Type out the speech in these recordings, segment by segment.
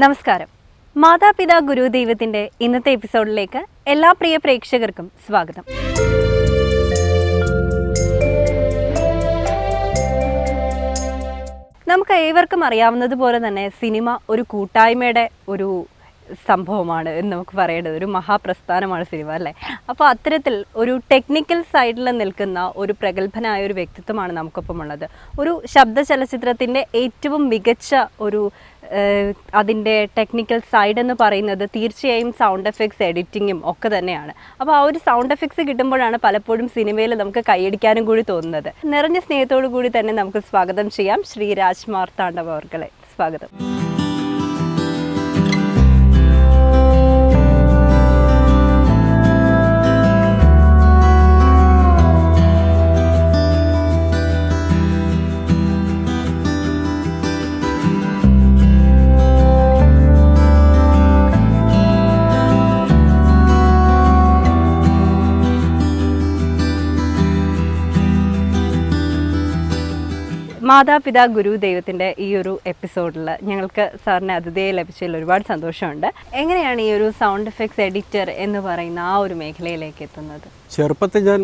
നമസ്കാരം. മാതാപിതാ ഗുരു ദൈവത്തിൻ്റെ ഇന്നത്തെ എപ്പിസോഡിലേക്ക് എല്ലാ പ്രിയ പ്രേക്ഷകർക്കും സ്വാഗതം. നമുക്ക് ഏവർക്കും അറിയാവുന്നതുപോലെ തന്നെ സിനിമ ഒരു കൂട്ടായ്മയുടെ ഒരു സംഭവമാണ് എന്ന് നമുക്ക് പറയേണ്ടത്. ഒരു മഹാപ്രസ്ഥാനമാണ് സിനിമ, അല്ലേ? അപ്പോൾ അത്തരത്തിൽ ഒരു ടെക്നിക്കൽ സൈഡിൽ നിൽക്കുന്ന ഒരു പ്രഗത്ഭനായ ഒരു വ്യക്തിത്വമാണ് നമുക്കൊപ്പം ഉള്ളത്. ഒരു ശബ്ദ ചലച്ചിത്രത്തിൻ്റെ ഏറ്റവും മികച്ച ഒരു അതിൻ്റെ ടെക്നിക്കൽ സൈഡ് എന്ന് പറയുന്നത് തീർച്ചയായും സൗണ്ട് എഫക്ട്സ് എഡിറ്റിങ്ങും ഒക്കെ തന്നെയാണ്. അപ്പോൾ ആ ഒരു സൗണ്ട് എഫക്ട്സ് കിട്ടുമ്പോഴാണ് പലപ്പോഴും സിനിമയിൽ നമുക്ക് കൈയടിക്കാനും കൂടി തോന്നുന്നത്. നിറഞ്ഞ സ്നേഹത്തോടു കൂടി തന്നെ നമുക്ക് സ്വാഗതം ചെയ്യാം ശ്രീ രാജ് മാർത്താണ്ഡവ അവർകളെ. സ്വാഗതം. മാതാപിതാ ഗുരു ദൈവത്തിൻ്റെ ഈ ഒരു എപ്പിസോഡിൽ ഞങ്ങൾക്ക് സാറിനെ അതിഥിയെ ലഭിച്ചതിൽ ഒരുപാട് സന്തോഷമുണ്ട്. എങ്ങനെയാണ് ഈ ഒരു സൗണ്ട് എഫക്ട്സ് എഡിറ്റർ എന്ന് പറയുന്ന ആ ഒരു മേഖലയിലേക്ക് എത്തുന്നത്? ചെറുപ്പത്തിൽ ഞാൻ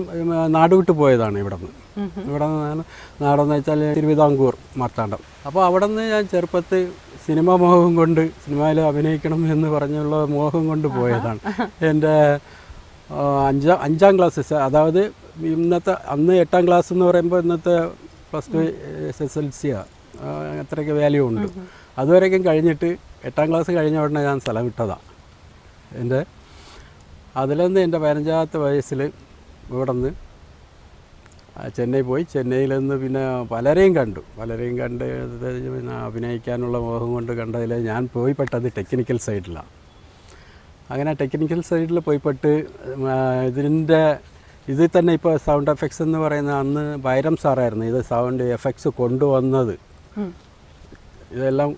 നാട് വിട്ടു പോയതാണ് ഇവിടെ നിന്ന് നാടെന്ന് വെച്ചാൽ തിരുവിതാംകൂർ മാർത്താണ്ഡം. അപ്പോൾ അവിടെ നിന്ന് ഞാൻ ചെറുപ്പത്തിൽ സിനിമ മോഹം കൊണ്ട് സിനിമയിൽ അഭിനയിക്കണം എന്ന് പറഞ്ഞുള്ള മോഹം കൊണ്ട് പോയതാണ്. എൻ്റെ അഞ്ചാം ക്ലാസ്, അതായത് അന്ന് 8ാം ക്ലാസ് എന്ന് പറയുമ്പോൾ ഇന്നത്തെ +2 SSLC അത്രയ്ക്ക് വാല്യൂ ഉണ്ട്. അതുവരെയൊക്കെ കഴിഞ്ഞിട്ട് 8ാം ക്ലാസ് കഴിഞ്ഞ ഉടനെ ഞാൻ സ്ഥലം വിട്ടതാണ്. അതിലൊന്ന് എൻ്റെ 15ാമത്തെ വയസ്സിൽ ഇവിടെ നിന്ന് ചെന്നൈ പോയി. ചെന്നൈയിൽ നിന്ന് പിന്നെ പലരെയും കണ്ട് പിന്നെ അഭിനയിക്കാനുള്ള മോഹം കൊണ്ട് കണ്ടതിൽ ഞാൻ പോയി പെട്ടത് ടെക്നിക്കൽ സൈഡിലാണ്. അങ്ങനെ ടെക്നിക്കൽ സൈഡിൽ പോയിപ്പെട്ട് ഇതിൽ തന്നെ ഇപ്പോൾ സൗണ്ട് എഫക്ട്സ് എന്ന് പറയുന്ന അന്ന് ബൈരം സാറായിരുന്നു ഇത് സൗണ്ട് എഫക്ട്സ് കൊണ്ടുവന്നത്. ഇതെല്ലാം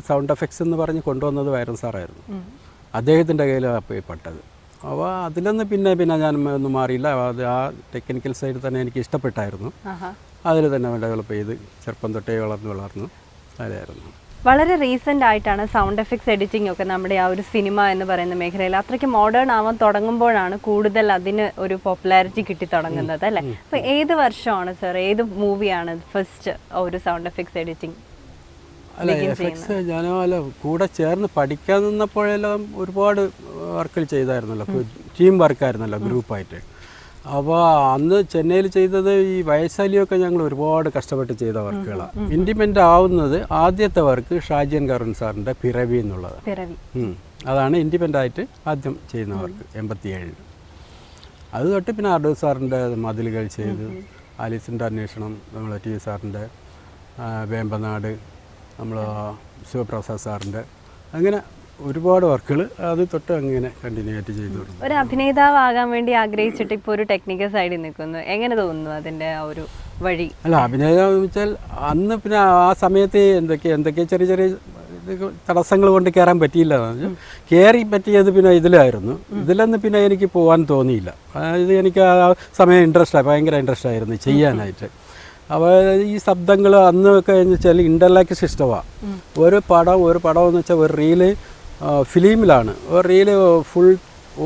സൗണ്ട് എഫക്ട്സ് എന്ന് പറഞ്ഞ് കൊണ്ടുവന്നത് ബൈരം സാറായിരുന്നു. അദ്ദേഹത്തിൻ്റെ കയ്യിലാണ് പോയി പെട്ടത്. അപ്പോൾ അതിലൊന്ന് പിന്നെ ഞാൻ ഒന്നും മാറിയില്ല. അത് ആ ടെക്നിക്കൽ സൈഡ് തന്നെ എനിക്ക് ഇഷ്ടപ്പെട്ടായിരുന്നു. അതിൽ തന്നെ ഡെവലപ്പ് ചെയ്ത് ചെറുപ്പം തൊട്ടേ വളർന്നു അതായിരുന്നു. വളരെ റീസെൻ്റ് ആയിട്ടാണ് സൗണ്ട് എഫക്ട്സ് എഡിറ്റിംഗ് ഒക്കെ നമ്മുടെ ആ ഒരു സിനിമ എന്ന് പറയുന്ന മേഖലയിൽ അത്രയ്ക്ക് മോഡേൺ ആവാൻ തുടങ്ങുമ്പോഴാണ് കൂടുതൽ അതിന് ഒരു പോപ്പുലാരിറ്റി കിട്ടി തുടങ്ങുന്നത്, അല്ലേ? അപ്പോൾ ഏത് വർഷമാണ് സർ, ഏത് മൂവിയാണ് ഫസ്റ്റ് ഒരു സൗണ്ട് എഫക്ട്സ് എഡിറ്റിംഗ്? അല്ല, എഫക്ട്സ് ഞാനോ കൂടെ ചേർന്ന് പഠിക്കാൻ നിന്നപ്പോഴെല്ലാം ഒരുപാട് വർക്കുകൾ ചെയ്തായിരുന്നല്ലോ, ടീം വർക്കായിരുന്നല്ലോ, ഗ്രൂപ്പായിട്ട്. അപ്പോൾ അന്ന് ചെന്നൈയിൽ ചെയ്തത് ഈ വയസ്സാലിയൊക്കെ ഞങ്ങൾ ഒരുപാട് കഷ്ടപ്പെട്ട് ചെയ്ത വർക്കുകളാണ്. ഇൻഡിപെൻഡൻ്റ് ആവുന്നത് ആദ്യത്തെ വർക്ക് ഷാജിയൻ കരുൺ സാറിൻ്റെ പിറവി എന്നുള്ളത്. അതാണ് ഇൻഡിപെൻഡൻ്റ് ആയിട്ട് ആദ്യം ചെയ്യുന്ന വർക്ക് 87. അത് തൊട്ട് പിന്നെ അടൂർ സാറിൻ്റെ മതിലുകൾ ചെയ്ത്, ആലീസിൻ്റെ അന്വേഷണം നമ്മൾ ടി സാറിൻ്റെ, വേമ്പനാട് നമ്മൾ ശിവപ്രസാദ് സാറിൻ്റെ, അങ്ങനെ ഒരുപാട് വർക്കുകൾ അത് തൊട്ട് അങ്ങനെ കണ്ടിന്യൂ ആയിട്ട് ചെയ്തു. ഒരു അഭിനേതാവാകാൻ വേണ്ടി ആഗ്രഹിച്ചിട്ട് ഇപ്പോൾ ഒരു ടെക്നിക്കൽ സൈഡിൽ നിൽക്കുന്നു, എങ്ങനെ തോന്നുന്നു അതിൻ്റെ ആ ഒരു വഴി? അല്ല, അഭിനേതാവ് വെച്ചാൽ അന്ന് പിന്നെ ആ സമയത്ത് എന്തൊക്കെ ചെറിയ തടസ്സങ്ങൾ കൊണ്ട് കയറാൻ പറ്റിയില്ല. കയറി പറ്റിയത് പിന്നെ ഇതിലായിരുന്നു. ഇതിലൊന്നും പിന്നെ എനിക്ക് പോകാൻ തോന്നിയില്ല. അതായത് എനിക്ക് ആ സമയം ഭയങ്കര ഇൻട്രസ്റ്റ് ആയിരുന്നു ചെയ്യാനായിട്ട്. അപ്പോൾ ഈ ശബ്ദങ്ങൾ അന്നൊക്കെ എന്ന് വെച്ചാൽ ഇൻ്റർലാക്ക് സിസ്റ്റമാണ്. ഒരു പടം എന്ന് വെച്ചാൽ ഒരു റീല് ഫിലിമിലാണ്. ഒരു റീല് ഫുൾ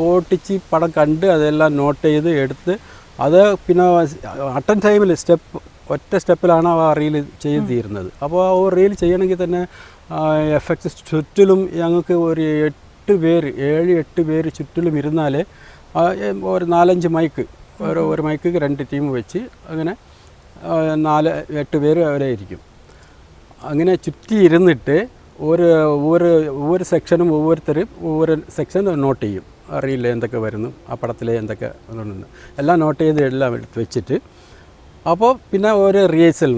ഓട്ടിച്ച് പടം കണ്ട് അതെല്ലാം നോട്ട് ചെയ്ത് എടുത്ത് അത് പിന്നെ അട്ടൻ ടൈമിൽ ഒറ്റ സ്റ്റെപ്പിലാണ് ആ റീല് ചെയ്ത് തീരുന്നത്. അപ്പോൾ ആ റീൽ ചെയ്യണമെങ്കിൽ തന്നെ എഫക്ട്സ് ചുറ്റിലും ഞങ്ങൾക്ക് ഒരു 7-8 പേര് ചുറ്റിലും ഇരുന്നാൽ ഒരു 4-5 മൈക്ക്, ഒരു മൈക്ക് 2 ടീം വെച്ച് അങ്ങനെ 4-8 പേര് അവിടെ ഇരിക്കും. അങ്ങനെ ചുറ്റി ഇരുന്നിട്ട് ഒவ்வொரு സെക്ഷനും ഒவ்வொരു സെക്ഷൻ നോട്ട് ചെയ്യും. റീലിൽ എന്തൊക്കെ വരുന്നു, ആ പടത്തിലെ എന്തൊക്കെ എല്ലാം നോട്ട് ചെയ്ത് എല്ലാം എടുത്ത് വെച്ചിട്ട് അപ്പോൾ പിന്നെ ഒരു റിഹേഴ്സൽ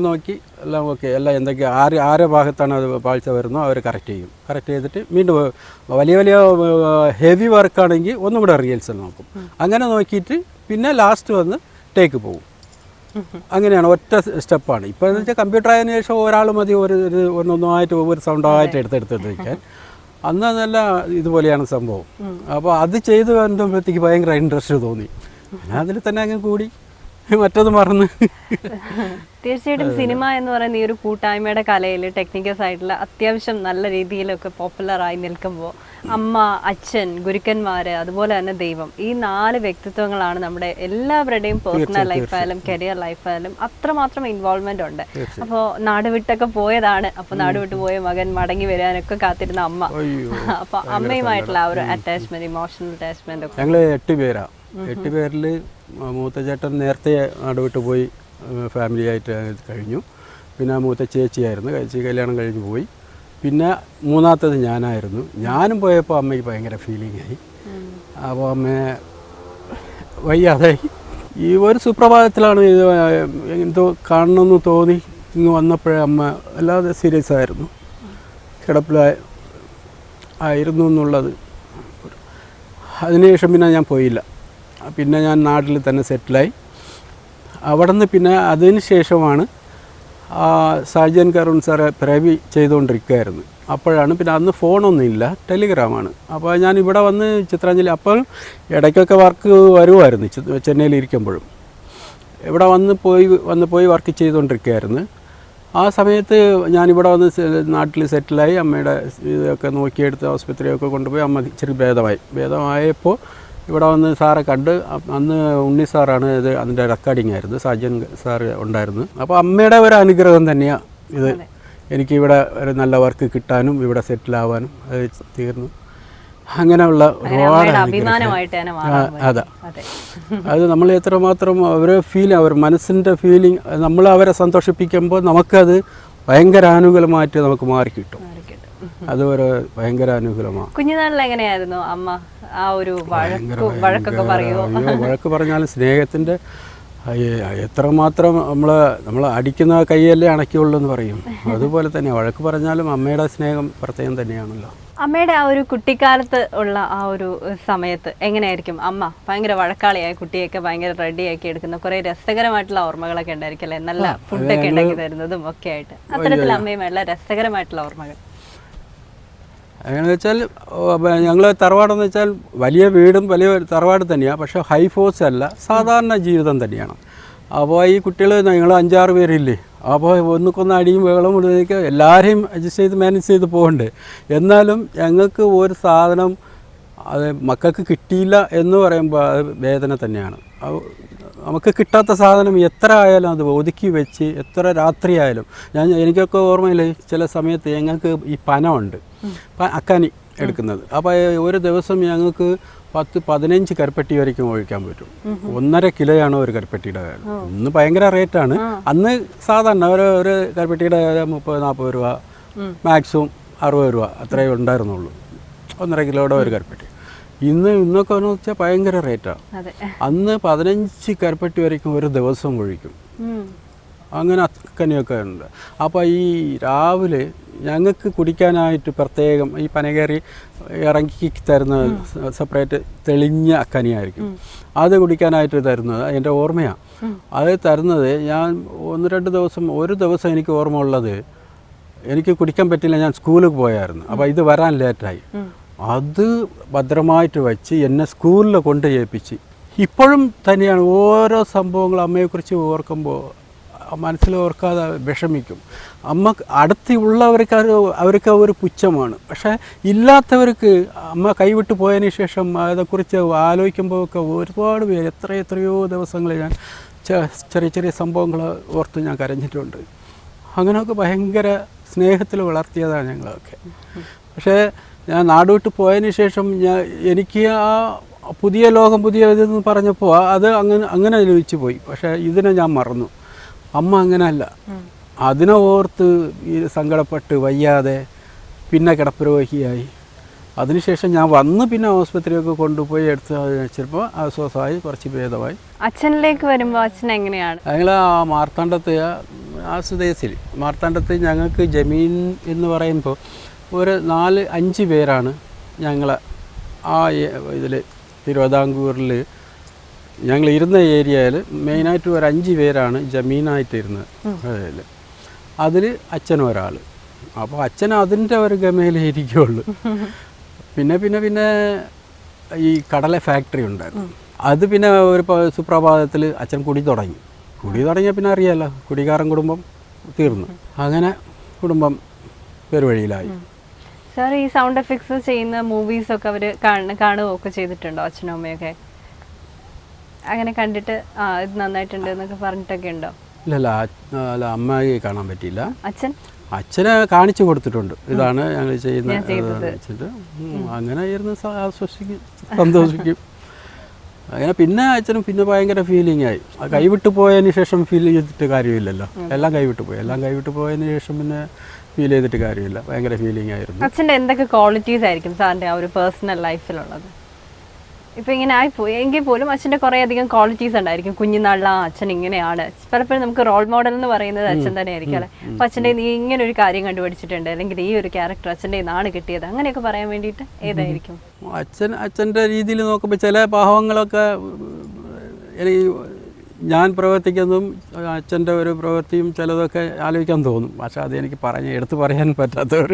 നോക്കി എല്ലാം ഓക്കെ, എല്ലാം എന്തൊക്കെ ആരെ ഭാഗത്താണ് അത് പാഴ്ച വരുന്നോ അവർ കറക്റ്റ് ചെയ്തിട്ട് വീണ്ടും വലിയ ഹെവി വർക്കാണെങ്കിൽ ഒന്നും കൂടെ റിഹേഴ്സൽ നോക്കും. അങ്ങനെ നോക്കിയിട്ട് പിന്നെ ലാസ്റ്റ് വന്ന് ടേക്ക് പോകും. അങ്ങനെയാണ്, ഒറ്റ സ്റ്റെപ്പാണ്. ഇപ്പോൾ എന്ന് വെച്ചാൽ കമ്പ്യൂട്ടർ ആയതിനു ശേഷം ഒരാൾ മതി ഒന്നൊന്നായിട്ട് ഒരു സൗണ്ടായിട്ട് എടുത്ത് വയ്ക്കാൻ. അന്ന് നല്ല ഇതുപോലെയാണ് സംഭവം. അപ്പോൾ അത് ചെയ്ത് വരുമ്പോഴത്തേക്ക് ഭയങ്കര ഇൻട്രസ്റ്റ് തോന്നി. ഞാൻ അതിൽ തന്നെ അങ്ങ് കൂടി മറ്റത് മറന്ന്. തീർച്ചയായിട്ടും സിനിമ എന്ന് പറയുന്ന ഈ ഒരു കൂട്ടായ്മയുടെ കലയിൽ ടെക്നിക്കൽ സൈഡിൽ അത്യാവശ്യം നല്ല രീതിയിലൊക്കെ പോപ്പുലറായി നിൽക്കുമ്പോൾ അമ്മ, അച്ഛൻ, ഗുരുക്കന്മാർ, അതുപോലെ തന്നെ ദൈവം, ഈ 4 വ്യക്തിത്വങ്ങളാണ് നമ്മുടെ എല്ലാവരുടെയും പേഴ്സണൽ ലൈഫായാലും കരിയർ ലൈഫായാലും അത്രമാത്രം ഇൻവോൾവ്മെന്റ് ഉണ്ട്. അപ്പോൾ നാട് വിട്ടൊക്കെ പോയതാണ്. അപ്പോൾ നാട് വിട്ട് പോയ മകൻ മടങ്ങി വരാനൊക്കെ കാത്തിരുന്ന അമ്മ. അപ്പോൾ അമ്മയുമായിട്ടുള്ള ആ ഒരു അറ്റാച്ച്മെന്റ്, ഇമോഷണൽ അറ്റാച്ച്മെന്റ് ഒക്കെ. ഞങ്ങൾ 8 പേരാണ്. 8 പേരിൽ മൂത്ത ചേട്ടൻ നേരത്തെ നാട് വിട്ട് പോയി, ഫാമിലി ആയിട്ട് കഴിഞ്ഞു. പിന്നെ മൂത്ത ചേച്ചിയായിരുന്നു, ചേച്ചി കല്യാണം കഴിഞ്ഞ് പോയി. പിന്നെ മൂന്നാമത്തത് ഞാനായിരുന്നു. ഞാനും പോയപ്പോൾ അമ്മയ്ക്ക് ഭയങ്കര ഫീലിംഗ് ആയി. അപ്പോൾ അമ്മ വയ്യാതായി. ഈ ഒരു സുപ്രഭാതത്തിലാണ് ഇത് എന്തോ കാണണമെന്ന് തോന്നി ഇങ്ങ് വന്നപ്പോഴേ അമ്മ അല്ലാതെ സീരിയസ് ആയിരുന്നു, കിടപ്പിലായിരുന്നു എന്നുള്ളത്. അതിനുശേഷം പിന്നെ ഞാൻ പോയില്ല. പിന്നെ ഞാൻ നാട്ടിൽ തന്നെ സെറ്റിലായി. അവിടെ നിന്ന് പിന്നെ അതിന് ശേഷമാണ് സാജൻ കരുൺ സാറെ പ്രവി ചെയ്തുകൊണ്ടിരിക്കുകയായിരുന്നു. അപ്പോഴാണ് പിന്നെ അന്ന് ഫോണൊന്നുമില്ല, ടെലിഗ്രാമാണ്. അപ്പോൾ ഞാൻ ഇവിടെ വന്ന് ചിത്രാഞ്ജലി, അപ്പോൾ ഇടയ്ക്കൊക്കെ വർക്ക് വരുമായിരുന്നു ചെന്നൈയിലിരിക്കുമ്പോഴും. ഇവിടെ വന്ന് പോയി വർക്ക് ചെയ്തുകൊണ്ടിരിക്കുകയായിരുന്നു. ആ സമയത്ത് ഞാനിവിടെ വന്ന് നാട്ടിൽ സെറ്റിലായി. അമ്മയുടെ ഇതൊക്കെ നോക്കിയെടുത്ത് ആശുപത്രിയൊക്കെ കൊണ്ടുപോയി. അമ്മ ഇച്ചിരി ഭേദമായപ്പോൾ ഇവിടെ വന്ന് സാറെ കണ്ട്. അന്ന് ഉണ്ണി സാറാണ് ഇത്, അതിൻ്റെ റെക്കോർഡിംഗ് ആയിരുന്നു, സാജൻ സാറ് ഉണ്ടായിരുന്നു. അപ്പോൾ അമ്മയുടെ ഒരു അനുഗ്രഹം തന്നെയാണ് ഇത്, എനിക്കിവിടെ ഒരു നല്ല വർക്ക് കിട്ടാനും ഇവിടെ സെറ്റിലാവാനും അത് തീർന്നു. അങ്ങനെയുള്ള ഒരുപാട് അതാ അത് നമ്മൾ എത്രമാത്രം അവരെ അവർ മനസ്സിൻ്റെ ഫീലിംഗ്, നമ്മൾ അവരെ സന്തോഷിപ്പിക്കുമ്പോൾ നമുക്കത് ഭയങ്കര അനുകൂലമായിട്ട് നമുക്ക് മാറിക്കിട്ടും. അതൊരു ഭയങ്കര അനുകൂലമാണ്. കുഞ്ഞുനാളിൽ എങ്ങനെയായിരുന്നു അമ്മ? ആ ഒരു വഴക്കൊക്കെ പറയുമോ? വഴക്ക് പറഞ്ഞാലും സ്നേഹത്തിൻ്റെ എത്രമാത്രം നമ്മൾ അടിക്കുന്ന കൈയല്ലേ അണയ്ക്കുള്ളൂ എന്ന് പറയും. അതുപോലെ തന്നെ വഴക്ക് പറഞ്ഞാലും അമ്മയുടെ സ്നേഹം പ്രത്യേകം തന്നെയാണല്ലോ. അമ്മയുടെ ആ ഒരു കുട്ടിക്കാലത്ത് ഉള്ള ആ ഒരു സമയത്ത് എങ്ങനെയായിരിക്കും അമ്മ? ഭയങ്കര വഴക്കാളിയായ കുട്ടിയൊക്കെ ഭയങ്കര റെഡിയാക്കി എടുക്കുന്ന കുറേ രസകരമായിട്ടുള്ള ഓർമ്മകളൊക്കെ ഉണ്ടായിരിക്കും അല്ലേ? നല്ല ഫുഡൊക്കെ ഉണ്ടാക്കി തരുന്നതും ഒക്കെ ആയിട്ട്. അത്തരത്തിൽ അമ്മയുമായുള്ള രസകരമായിട്ടുള്ള ഓർമ്മകൾ എങ്ങനെയാണെന്ന് വെച്ചാൽ, ഞങ്ങൾ തറവാടെന്ന് വെച്ചാൽ വലിയ വീടും വലിയ തറവാട് തന്നെയാണ്. പക്ഷേ ഹൈ ഫോഴ്സ് അല്ല, സാധാരണ ജീവിതം തന്നെയാണ്. അപ്പോൾ ഈ കുട്ടികൾ ഞങ്ങൾ 5-6 പേരില്ലേ, അപ്പോൾ ഒന്നുക്കൊന്ന് അടിയും ബഹളം ഇടുന്നതൊക്കെ എല്ലാവരെയും അഡ്ജസ്റ്റ് ചെയ്ത് മാനേജ് ചെയ്ത് പോകണ്ടേ. എന്നാലും ഞങ്ങൾക്ക് ഒരു സാധനം അത് മക്കൾക്ക് കിട്ടിയില്ല എന്ന് പറയുമ്പോൾ അത് വേദന തന്നെയാണ്. നമുക്ക് കിട്ടാത്ത സാധനം എത്ര ആയാലും അത് ഒതുക്കി വെച്ച്, എത്ര രാത്രിയായാലും. എനിക്കൊക്കെ ഓർമ്മയില്ലേ, ചില സമയത്ത് ഞങ്ങൾക്ക് ഈ പനമുണ്ട്, അക്കാനി എടുക്കുന്നത്. അപ്പോൾ ഒരു ദിവസം ഞങ്ങൾക്ക് 10-15 കരുപ്പട്ടി വരയ്ക്കും ഒഴിക്കാൻ പറ്റും. 1.5 കിലോയാണ് ഒരു കരുപ്പട്ടിയുടെ കാലം. ഇന്ന് ഭയങ്കര റേറ്റാണ്. അന്ന് സാധാരണ ഒരു കരുപ്പട്ടിയുടെ 30-40 രൂപ, മാക്സിമം 60 രൂപ അത്രയേ ഉണ്ടായിരുന്നുള്ളൂ 1.5 കിലോയുടെ ഒരു കരുപ്പട്ടി. ഇന്നൊക്കെ എന്ന് വെച്ചാൽ ഭയങ്കര റേറ്റാണ്. അന്ന് 15 കരുപ്പട്ടി വരയ്ക്കും ഒരു ദിവസം ഒഴിക്കും. അങ്ങനെ അക്കനിയൊക്കെ ഉണ്ട്. അപ്പോൾ ഈ രാവിലെ ഞങ്ങൾക്ക് കുടിക്കാനായിട്ട് പ്രത്യേകം ഈ പനകേറി ഇറങ്ങി തരുന്ന സെപ്പറേറ്റ് തെളിഞ്ഞ അക്കനിയായിരിക്കും. അത് കുടിക്കാനായിട്ട് തരുന്നത് എൻ്റെ ഓർമ്മയാണ്. അത് തരുന്നത് ഞാൻ 1-2 ദിവസം, ഒരു ദിവസം എനിക്ക് ഓർമ്മ ഉള്ളത്, എനിക്ക് കുടിക്കാൻ പറ്റില്ല, ഞാൻ സ്കൂളിൽ പോയായിരുന്നു. അപ്പോൾ ഇത് വരാൻ ലേറ്റായി. അത് ഭദ്രമായിട്ട് വെച്ച് എന്നെ സ്കൂളിൽ കൊണ്ട് ചെയ്യിപ്പിച്ച്. ഇപ്പോഴും തന്നെയാണ് ഓരോ സംഭവങ്ങൾ അമ്മയെക്കുറിച്ച് ഓർക്കുമ്പോൾ മനസ്സിൽ ഓർക്കാതെ വിഷമിക്കും. അമ്മ അടുത്തുള്ളവർക്ക് അവർക്ക് ഒരു പുച്ഛമാണ്. പക്ഷേ ഇല്ലാത്തവർക്ക് അമ്മ കൈവിട്ട് പോയതിന് ശേഷം അതേക്കുറിച്ച് ആലോചിക്കുമ്പോഴൊക്കെ ഒരുപാട് പേര് എത്രയോ ദിവസങ്ങൾ ഞാൻ ചെറിയ ചെറിയ സംഭവങ്ങൾ ഓർത്ത് ഞാൻ കരഞ്ഞിട്ടുണ്ട്. അങ്ങനെയൊക്കെ ഭയങ്കര സ്നേഹത്തിൽ വളർത്തിയതാണ് ഞങ്ങളൊക്കെ. പക്ഷേ ഞാൻ നാടുവിട്ട് പോയതിന് ശേഷം എനിക്ക് ആ പുതിയ ലോകം, പുതിയ ഇതെന്ന് പറഞ്ഞപ്പോൾ അത് അങ്ങനെ ലഭിച്ചു പോയി. പക്ഷേ ഇതിനെ ഞാൻ മറന്നു. അമ്മ അങ്ങനെയല്ല. അതിനെ ഓർത്ത് ഈ സങ്കടപ്പെട്ട് വയ്യാതെ പിന്നെ കിടപ്പുരോഗിയായി. അതിനുശേഷം ഞാൻ വന്ന് പിന്നെ ആശുപത്രിയൊക്കെ കൊണ്ടുപോയി എടുത്ത് വെച്ചപ്പോൾ ആശ്വാസമായി, കുറച്ച് ഭേദമായി. അച്ഛനിലേക്ക് വരുമ്പോൾ അച്ഛൻ എങ്ങനെയാണ്? ഞങ്ങൾ ആ മാർത്താണ്ഡത്ത്, ആ സുദേശിൽ മാർത്താണ്ഡത്ത് ഞങ്ങൾക്ക് ജമീൻ എന്ന് പറയുമ്പോൾ ഒരു 4-5 പേരാണ് ഞങ്ങൾ ആ ഇതിൽ തിരുവിതാംകൂറിൽ ഞങ്ങൾ ഇരുന്ന ഏരിയയിൽ മെയിനായിട്ട് ഒരു 5 പേരാണ് ജമീനായിട്ട് ഇരുന്നത്. അതിൽ അച്ഛനും ഒരാൾ. അപ്പോൾ അച്ഛൻ അതിൻ്റെ ഒരു ഗമയിലേ ഇരിക്കുകയുള്ളൂ. പിന്നെ ഈ കടല ഫാക്ടറി ഉണ്ടായിരുന്നു. അത് പിന്നെ ഒരു സുപ്രഭാതത്തിൽ അച്ഛൻ കുടി തുടങ്ങിയാൽ പിന്നെ അറിയാമല്ലോ, കുടികാരൻ കുടുംബം തീർന്നു. അങ്ങനെ കുടുംബം പെരുവഴിയിലായി. സാർ ഈ സൗണ്ട് എഫക്ട്സ് ചെയ്യുന്ന മൂവീസൊക്കെ അവർ കാണുകയൊക്കെ ചെയ്തിട്ടുണ്ടോ അച്ഛനും അമ്മയൊക്കെ? അങ്ങനെ കണ്ടിട്ട് ഇത് നന്നായിട്ടുണ്ട് എന്നൊക്കെ പറഞ്ഞിട്ടൊക്കെ ഉണ്ടോ? ഇല്ലല്ല, അമ്മയെ കാണാൻ പറ്റിയില്ല. അച്ഛനെ കാണിച്ചു കൊടുത്തിട്ടുണ്ട്, ഇതാണ് ഞങ്ങൾ ചെയ്യുന്നത് വെച്ചിട്ട്. അങ്ങനെ ഇരുന്ന് ആശ്വസിക്കും, സന്തോഷിക്കും. അങ്ങനെ പിന്നെ അച്ഛനും പിന്നെ ഭയങ്കര ഫീലിംഗ് ആയി. കൈവിട്ട് പോയതിന് ശേഷം ഫീൽ ചെയ്തിട്ട് കാര്യമില്ലല്ലോ, എല്ലാം കൈവിട്ട് പോയതിന് ശേഷം പിന്നെ ഫീൽ ചെയ്തിട്ട് കാര്യമില്ല. ഭയങ്കര ഫീലിംഗ് ആയിരുന്നു. അച്ഛൻ്റെ എന്തൊക്കെ ക്വാളിറ്റീസ് ആയിരിക്കും സാറിൻ്റെ ആ ഒരു പേഴ്സണൽ ലൈഫിലുള്ളത്? ഇപ്പം ഇങ്ങനെ ആയിപ്പോയി എങ്കിൽ പോലും അച്ഛൻ്റെ കുറേ അധികം ക്വാളിറ്റീസ് ഉണ്ടായിരിക്കും. കുഞ്ഞുനാളിൽ അച്ഛൻ ഇങ്ങനെയാണ്, പലപ്പോഴും നമുക്ക് റോൾ മോഡൽ എന്ന് പറയുന്നത് അച്ഛൻ തന്നെ ആയിരിക്കും അല്ലേ? അപ്പം അച്ഛൻ്റെ നീ ഇങ്ങനെ ഒരു കാര്യം കണ്ടുപിടിച്ചിട്ടുണ്ട്, അല്ലെങ്കിൽ ഈ ഒരു ക്യാരക്ടർ അച്ഛൻ്റെ നാണ് കിട്ടിയത്, അങ്ങനെയൊക്കെ പറയാൻ വേണ്ടിയിട്ട് ഏതായിരിക്കും? അച്ഛൻ്റെ രീതിയിൽ നോക്കുമ്പോൾ ചില ഭാവങ്ങളൊക്കെ ഞാൻ പ്രവർത്തിക്കുന്നതും അച്ഛൻ്റെ ഒരു പ്രവൃത്തിയും ചിലതൊക്കെ ആലോചിക്കാൻ തോന്നും. പക്ഷെ അതെനിക്ക് എടുത്തു പറയാൻ പറ്റാത്തവർ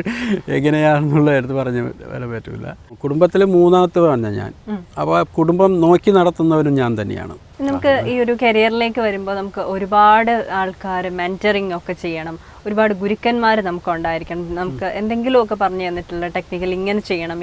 എങ്ങനെയാണെന്നുള്ള എടുത്ത് പറഞ്ഞ് വരാൻ പറ്റില്ല. കുടുംബത്തിൽ മൂന്നാമത്തതാണ് ഞാൻ. അപ്പോൾ കുടുംബം നോക്കി നടത്തുന്നവരും ഞാൻ തന്നെയാണ്. നമുക്ക് ഈ ഒരു കരിയറിലേക്ക് വരുമ്പോൾ നമുക്ക് ഒരുപാട് ആൾക്കാർ മെൻറ്ററിങ് ഒക്കെ ചെയ്യണം, ഒരുപാട് ഗുരുക്കന്മാർ നമുക്ക് ഉണ്ടായിരിക്കണം. നമുക്ക് എന്തെങ്കിലുമൊക്കെ പറഞ്ഞു തന്നിട്ടുള്ള ടെക്നിക്കൽ ഇങ്ങനെ ചെയ്യണം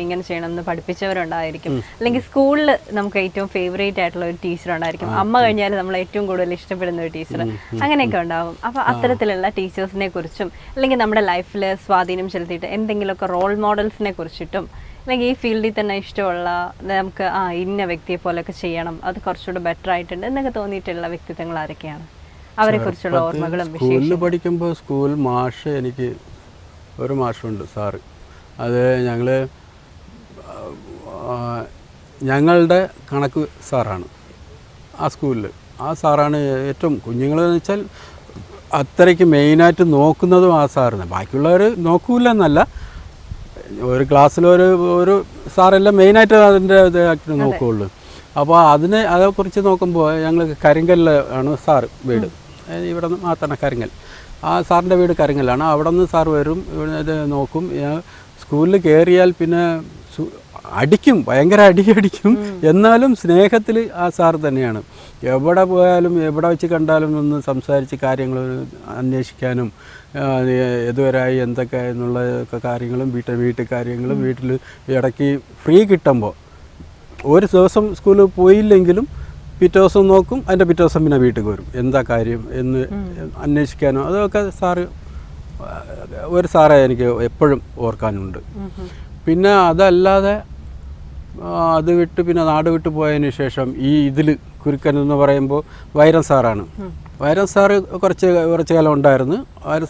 എന്ന് പഠിപ്പിച്ചവരുണ്ടായിരിക്കും. അല്ലെങ്കിൽ സ്കൂളിൽ നമുക്ക് ഏറ്റവും ഫേവറേറ്റ് ആയിട്ടുള്ള ഒരു ടീച്ചർ ഉണ്ടായിരിക്കും. അമ്മ കഴിഞ്ഞാൽ നമ്മൾ ഏറ്റവും കൂടുതൽ ഇഷ്ടപ്പെടുന്ന ഒരു ടീച്ചർ, അങ്ങനെയൊക്കെ ഉണ്ടാവും. അപ്പോൾ അത്തരത്തിലുള്ള ടീച്ചേഴ്സിനെ കുറിച്ചും അല്ലെങ്കിൽ നമ്മുടെ ലൈഫിൽ സ്വാധീനം ചെലുത്തിയിട്ട് എന്തെങ്കിലുമൊക്കെ റോൾ മോഡൽസിനെ കുറിച്ചിട്ടും, അല്ലെങ്കിൽ ഈ ഫീൽഡിൽ തന്നെ ഇഷ്ടമുള്ള നമുക്ക് ഇന്ന വ്യക്തിയെ പോലെയൊക്കെ ചെയ്യണം, അത് കുറച്ചുകൂടെ ബെറ്റർ ആയിട്ടുണ്ട് എന്നൊക്കെ തോന്നിയിട്ടുള്ള വ്യക്തിത്വങ്ങൾ ആരൊക്കെയാണ്? അവരെ കുറിച്ചുള്ള ഓർമ്മകളും സ്കൂളിൽ പഠിക്കുമ്പോൾ സ്കൂൾ മാഷ്, എനിക്ക് ഒരു മാഷുണ്ട് സാറ്. അത് ഞങ്ങളുടെ കണക്ക് സാറാണ് ആ സ്കൂളിൽ. ആ സാറാണ് ഏറ്റവും കുഞ്ഞുങ്ങളെന്ന് വെച്ചാൽ അത്രയ്ക്ക് മെയിനായിട്ട് നോക്കുന്നതും ആ സാറിന്. ബാക്കിയുള്ളവർ നോക്കൂലെന്നല്ല, ഒരു ക്ലാസ്സിലൊരു സാറെല്ലാം മെയിനായിട്ട് അതിൻ്റെ ഇതാക്കി നോക്കുകയുള്ളൂ. അപ്പോൾ അതേക്കുറിച്ച് നോക്കുമ്പോൾ ഞങ്ങൾ കരിങ്കല്ലാണ് സാറ് വീട്. ഇവിടെ നിന്ന് മാത്രമാണ് കരിങ്കൽ. ആ സാറിൻ്റെ വീട് കരിങ്കല്ലാണ്. അവിടെ നിന്ന് സാർ വരും, ഇത് നോക്കും. സ്കൂളിൽ കയറിയാൽ പിന്നെ അടിക്കും, ഭയങ്കര അടിക്കും. എന്നാലും സ്നേഹത്തിൽ ആ സാർ തന്നെയാണ്. എവിടെ പോയാലും എവിടെ വെച്ച് കണ്ടാലും ഒന്ന് സംസാരിച്ച് കാര്യങ്ങൾ അന്വേഷിക്കാനും എതുവരായി എന്തൊക്കെ എന്നുള്ള കാര്യങ്ങളും വീട്ടിൽ കാര്യങ്ങളും വീട്ടിൽ ഇടയ്ക്ക് ഫ്രീ കിട്ടുമ്പോൾ ഒരു ദിവസം സ്കൂളിൽ പോയില്ലെങ്കിലും പിറ്റേ ദിവസം നോക്കും, അതിൻ്റെ പിറ്റേ ദിവസം പിന്നെ വീട്ടിൽ വരും, എന്താ കാര്യം എന്ന് അന്വേഷിക്കാനോ അതൊക്കെ ഒരു സാറേ എനിക്ക് എപ്പോഴും ഓർക്കാനുണ്ട്. പിന്നെ അതല്ലാതെ അത് വിട്ട് പിന്നെ നാട് വിട്ട് പോയതിന് ശേഷം ഇതിൽ കുരുക്കൻ എന്ന് പറയുമ്പോൾ വൈരം സാറാണ്. വൈരം സാറ് കുറച്ച് കാലം ഉണ്ടായിരുന്നു. വൈരം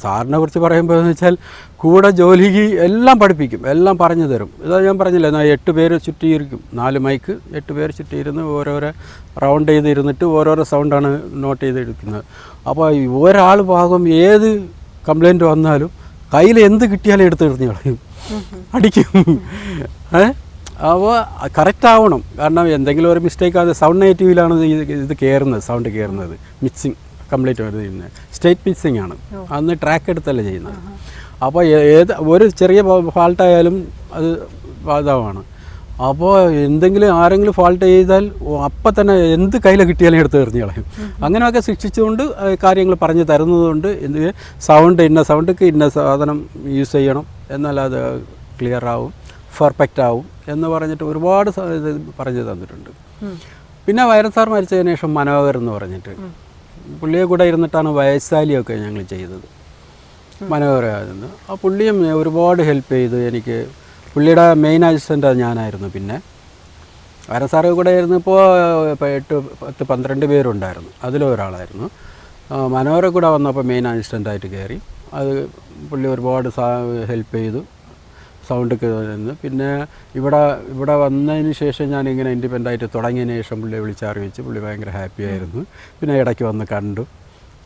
സാറിനെ കുറിച്ച് പറയുമ്പോൾ എന്ന് വെച്ചാൽ കൂടെ ജോലിക്ക് എല്ലാം പഠിപ്പിക്കും, എല്ലാം പറഞ്ഞു തരും. ഇതാ ഞാൻ പറഞ്ഞില്ലേ, 8 പേര് ചുറ്റിയിരിക്കും, 4 മൈക്ക്, 8 പേര് ചുറ്റിയിരുന്ന് ഓരോരോ റൗണ്ട് ചെയ്തിരുന്നിട്ട് ഓരോരോ സൗണ്ടാണ് നോട്ട് ചെയ്തെടുക്കുന്നത്. അപ്പോൾ ഒരാൾ ഭാഗം ഏത് കംപ്ലൈൻറ്റ് വന്നാലും കയ്യിൽ എന്ത് കിട്ടിയാലും എടുത്ത് എറിഞ്ഞ് കളയും, അടിക്കും. അപ്പോൾ കറക്റ്റ് ആവണം, കാരണം എന്തെങ്കിലും ഒരു മിസ്റ്റേക്ക് അത് സൗണ്ട് നെഗറ്റീവിലാണ് ഇത് കയറുന്നത്, സൗണ്ട് കയറുന്നത്. മിക്സിങ് കംപ്ലീറ്റ് വരുന്നത് സ്റ്റേറ്റ് മിക്സിങ് ആണ്, അന്ന് ട്രാക്ക് എടുത്തല്ല ചെയ്യുന്നത്. അപ്പോൾ ഒരു ചെറിയ ഫാൾട്ടായാലും അത് ഇതാണ്. അപ്പോൾ ആരെങ്കിലും ഫാൾട്ട് ചെയ്താൽ അപ്പം തന്നെ എന്ത് കയ്യിൽ കിട്ടിയാലും എടുത്ത് എറിഞ്ഞ് കളയും. അങ്ങനെയൊക്കെ ശിക്ഷിച്ചുകൊണ്ട് കാര്യങ്ങൾ പറഞ്ഞു തരുന്നതുകൊണ്ട് ഇന്ന സൗണ്ടിക്ക് ഇന്ന സാധനം യൂസ് ചെയ്യണം, എന്നാൽ അത് ക്ലിയർ ആവും, പെർഫെക്റ്റ് ആവും എന്ന് പറഞ്ഞിട്ട് ഒരുപാട് പറഞ്ഞു തന്നിട്ടുണ്ട്. പിന്നെ വൈരം സാർ മരിച്ചതിന് ശേഷം മനോഹർ എന്ന് പറഞ്ഞിട്ട് പുള്ളിയെ കൂടെ ഇരുന്നിട്ടാണ് വയസ്സാലിയൊക്കെ ഞങ്ങൾ ചെയ്തത്. മനോഹരമായിരുന്നു. ആ പുള്ളിയും ഒരുപാട് ഹെൽപ്പ് ചെയ്തു എനിക്ക്. പുള്ളിയുടെ മെയിൻ അസിസ്റ്റൻ്റ് ഞാനായിരുന്നു. പിന്നെ വൈരം സാറ് കൂടെ ഇരുന്നപ്പോൾ 8-10-12 പേരുണ്ടായിരുന്നു, അതിലൊരാളായിരുന്നു. മനോഹര കൂടെ വന്നപ്പോൾ മെയിൻ അസിസ്റ്റൻ്റായിട്ട് കയറി. അത് പുള്ളി ഒരുപാട് ഹെൽപ്പ് ചെയ്തു സൗണ്ടൊക്കെ നിന്ന്. പിന്നെ ഇവിടെ വന്നതിന് ശേഷം ഞാനിങ്ങനെ ഇൻഡിപെൻഡൻ്റായിട്ട് തുടങ്ങിയതിന് ശേഷം പുള്ളിയെ വിളിച്ചറിയിച്ച് പുള്ളി ഭയങ്കര ഹാപ്പി ആയിരുന്നു. പിന്നെ ഇടയ്ക്ക് വന്ന് കണ്ടു.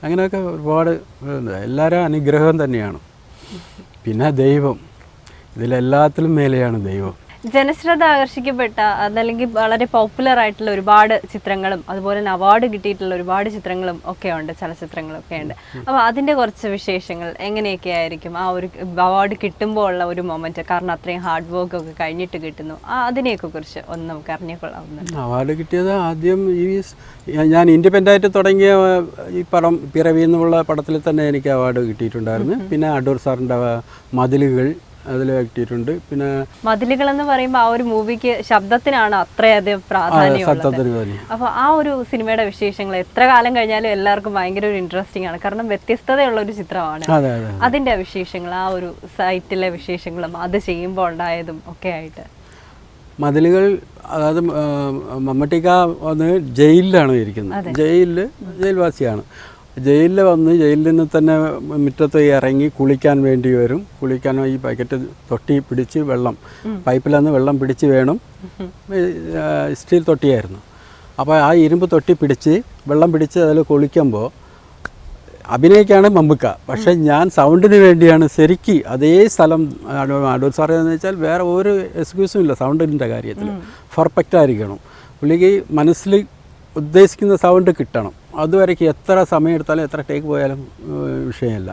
അങ്ങനെയൊക്കെ ഒരുപാട് എല്ലാവരും അനുഗ്രഹം തന്നെയാണ്. പിന്നെ ദൈവം, ഇതിലെല്ലാത്തിലും മേലെയാണ് ദൈവം. ജനശ്രദ്ധ ആകർഷിക്കപ്പെട്ട അതല്ലെങ്കിൽ വളരെ പോപ്പുലർ ആയിട്ടുള്ള ഒരുപാട് ചിത്രങ്ങളും അതുപോലെ തന്നെ അവാർഡ് കിട്ടിയിട്ടുള്ള ഒരുപാട് ചിത്രങ്ങളും ഒക്കെ ഉണ്ട്, ചലച്ചിത്രങ്ങളൊക്കെ ഉണ്ട്. അപ്പോൾ അതിൻ്റെ കുറച്ച് വിശേഷങ്ങൾ എങ്ങനെയൊക്കെ ആയിരിക്കും ആ ഒരു അവാർഡ് കിട്ടുമ്പോൾ ഉള്ള ഒരു മൊമെന്റ്? കാരണം അത്രയും ഹാർഡ് വർക്ക് ഒക്കെ കഴിഞ്ഞിട്ട് കിട്ടുന്നു, അതിനെയൊക്കെ കുറിച്ച് ഒന്ന് നമുക്ക് അറിഞ്ഞുകൊള്ളാവുന്നത്. അവാർഡ് കിട്ടിയത് ആദ്യം ഞാൻ ഇൻഡിപെൻഡൻ്റ് ആയിട്ട് തുടങ്ങിയ ഈ പടം പിറവി എന്നുള്ള പടത്തിൽ തന്നെ എനിക്ക് അവാർഡ് കിട്ടിയിട്ടുണ്ടായിരുന്നു. പിന്നെ അടൂർ സാറിൻ്റെ മതിലുകൾ അതിൽ കിട്ടിയിട്ടുണ്ട്. പിന്നെ മതിലുകൾ എന്ന് പറയുമ്പോൾ ആ ഒരു മൂവിക്ക് ശബ്ദത്തിനാണ് അത്രയധികം പ്രാധാന്യം. അപ്പോൾ ആ ഒരു സിനിമയുടെ വിശേഷങ്ങൾ എത്ര കാലം കഴിഞ്ഞാലും എല്ലാവർക്കും ഭയങ്കര ഒരു ഇൻട്രസ്റ്റിംഗ് ആണ്, കാരണം വ്യത്യസ്തതയുള്ള ഒരു ചിത്രമാണ്. അതിന്റെ വിശേഷങ്ങൾ, ആ ഒരു സൈറ്റിലെ വിശേഷങ്ങളും അത് ചെയ്യുമ്പോൾ ഉണ്ടായതും ഒക്കെ ആയിട്ട്. മതിലുകൾ, അതായത് മമ്മൂട്ടിക്ക വന്ന് ജയിലിലാണ് ഇരിക്കുന്നത്. ജയിൽവാസിയാണ്. ജയിലിൽ വന്ന് ജയിലിൽ നിന്ന് തന്നെ മുറ്റത്ത് ഇറങ്ങി കുളിക്കാൻ വേണ്ടി വരും. കുളിക്കാൻ ഈ പാക്കറ്റ് തൊട്ടി പിടിച്ച് വെള്ളം, പൈപ്പിൽ നിന്ന് വെള്ളം പിടിച്ച് വേണം. സ്റ്റീൽ തൊട്ടിയായിരുന്നു. അപ്പോൾ ആ ഇരുമ്പ് തൊട്ടി പിടിച്ച് വെള്ളം പിടിച്ച് അതിൽ കുളിക്കുമ്പോൾ അഭിനയിക്കാണ് മമ്മൂക്ക. പക്ഷേ ഞാൻ സൗണ്ടിന് വേണ്ടിയാണ് ശരിക്ക് അതേ സ്ഥലം. അടൂർ സാറേ എന്ന് വെച്ചാൽ വേറെ ഒരു എക്സ്ക്യൂസും ഇല്ല സൗണ്ടിൻ്റെ കാര്യത്തിൽ. പെർഫെക്റ്റ് ആയിരിക്കണം. പുള്ളിക്ക് മനസ്സിൽ ഉദ്ദേശിക്കുന്ന സൗണ്ട് കിട്ടണം. അതുവരേക്ക് എത്ര സമയം എടുത്താലും എത്ര ടേക്ക് പോയാലും വിഷയമില്ല.